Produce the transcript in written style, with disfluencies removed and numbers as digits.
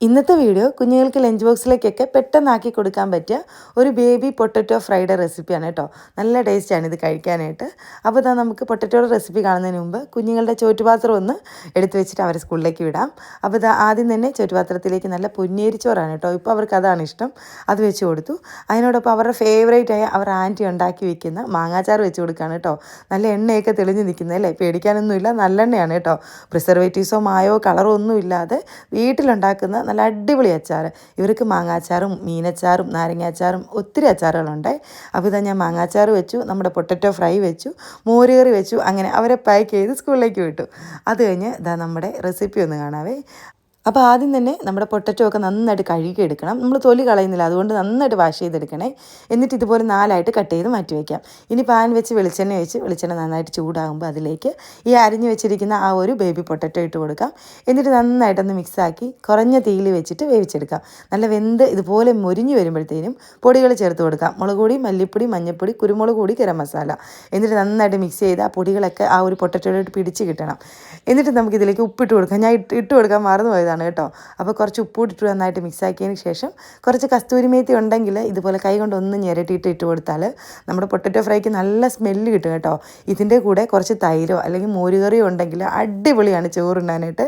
ഇന്നത്തെ വീഡിയോ കുഞ്ഞുങ്ങൾക്ക് ലഞ്ച് ബോക്സിലേക്കൊക്കെ പെട്ടെന്നാക്കി കൊടുക്കാൻ പറ്റിയ ഒരു ബേബി പൊട്ടറ്റോ ഫ്രൈഡ് റെസിപ്പിയാണ് കേട്ടോ. നല്ല ടേസ്റ്റാണ് ഇത് കഴിക്കാനായിട്ട്. അപ്പോൾ ഇതാ നമുക്ക് പൊട്ടറ്റോയുടെ റെസിപ്പി കാണുന്നതിന് മുമ്പ് കുഞ്ഞുങ്ങളുടെ ചോറ്റുപാത്രം ഒന്ന് എടുത്തു വെച്ചിട്ട് അവരെ സ്കൂളിലേക്ക് വിടാം. അപ്പോൾ ഇതാ ആദ്യം തന്നെ ചോറ്റുപാത്രത്തിലേക്ക് നല്ല പൊന്നിയരിച്ചോറാണ് കേട്ടോ. ഇപ്പോൾ അവർക്ക് അതാണ് ഇഷ്ടം, അത് വെച്ച് കൊടുത്തു. അതിനോടൊപ്പം അവരുടെ ഫേവറേറ്റായ അവർ ആൻറ്റി ഉണ്ടാക്കി വെക്കുന്ന മാങ്ങാച്ചാർ വെച്ച് കൊടുക്കുകയാണ് കേട്ടോ. നല്ല എണ്ണയൊക്കെ തെളിഞ്ഞ് നിൽക്കുന്നതല്ലേ, പേടിക്കാനൊന്നുമില്ല, നല്ലെണ്ണയാണ് കേട്ടോ. പ്രിസർവേറ്റീവ്സോ മായോ കളറോ ഒന്നും ഇല്ലാതെ വീട്ടിലുണ്ടാക്കുന്ന നല്ല അടിപൊളി അച്ചാർ. ഇവർക്ക് മാങ്ങാച്ചാറും മീനച്ചാറും നാരങ്ങാച്ചാറും ഒത്തിരി അച്ചാറുകളുണ്ട്. അപ്പോൾ ഇതാ ഞാൻ മാങ്ങാച്ചാർ വെച്ചു, നമ്മുടെ പൊട്ടറ്റോ ഫ്രൈ വെച്ചു, മോരുകറി വെച്ചു. അങ്ങനെ അവരെ പാക്ക് ചെയ്ത് സ്കൂളിലേക്ക് വിട്ടു. അത് കഴിഞ്ഞ് ഇതാ നമ്മുടെ റെസിപ്പി ഒന്ന് കാണാവേ. അപ്പോൾ ആദ്യം തന്നെ നമ്മുടെ പൊട്ടറ്റോ ഒക്കെ നന്നായിട്ട് കഴുകിയെടുക്കണം. നമ്മൾ തൊലി കളയുന്നില്ല, അതുകൊണ്ട് നന്നായിട്ട് വാഷ് ചെയ്തെടുക്കണേ. എന്നിട്ട് ഇതുപോലെ 4ആയിട്ട് കട്ട് ചെയ്ത് മാറ്റി വയ്ക്കാം. ഇനി പാൻ വെച്ച് വെളിച്ചെണ്ണ നന്നായിട്ട് ചൂടാകുമ്പോൾ അതിലേക്ക് ഈ അരിഞ്ഞു വെച്ചിരിക്കുന്ന ആ ഒരു ബേബി പൊട്ടറ്റോ ഇട്ട് കൊടുക്കാം. എന്നിട്ട് നന്നായിട്ടൊന്ന് മിക്സാക്കി കുറഞ്ഞ തീയിൽ വെച്ചിട്ട് വേവിച്ചെടുക്കാം. നല്ല വെന്ത് ഇതുപോലെ മൊരിഞ്ഞ് വരുമ്പോഴത്തേനും പൊടികൾ ചേർത്ത് കൊടുക്കാം. മുളക് പൊടി, മല്ലിപ്പൊടി, മഞ്ഞൾപ്പൊടി, കുരുമുളക് പൊടി, ഗരം മസാല. എന്നിട്ട് നന്നായിട്ട് മിക്സ് ചെയ്ത് ആ പൊടികളൊക്കെ ആ ഒരു പൊട്ടറ്റോയിലോട്ട് പിടിച്ച് കിട്ടണം. എന്നിട്ട് നമുക്കിതിലേക്ക് ഉപ്പിട്ട് കൊടുക്കാം. ഞാൻ ഇട്ട് കൊടുക്കാൻ മറന്നു പോയതാണ് കേട്ടോ. അപ്പോൾ കുറച്ച് ഉപ്പിട്ട് നന്നായിട്ട് മിക്സാക്കിയതിന് ശേഷം കുറച്ച് കസ്തൂരി മേത്തി ഉണ്ടെങ്കിൽ ഇതുപോലെ കൈ കൊണ്ട് ഒന്ന് ഞെരട്ടിയിട്ട് ഇട്ട് കൊടുത്താൽ നമ്മുടെ പൊട്ടറ്റോ ഫ്രൈക്ക് നല്ല സ്മെല്ല് കിട്ടും കേട്ടോ. ഇതിൻ്റെ കൂടെ കുറച്ച് തൈരോ അല്ലെങ്കിൽ മോരുകറിയോ ഉണ്ടെങ്കിൽ അടിപൊളിയാണ് ചോറുണ്ണാനായിട്ട്.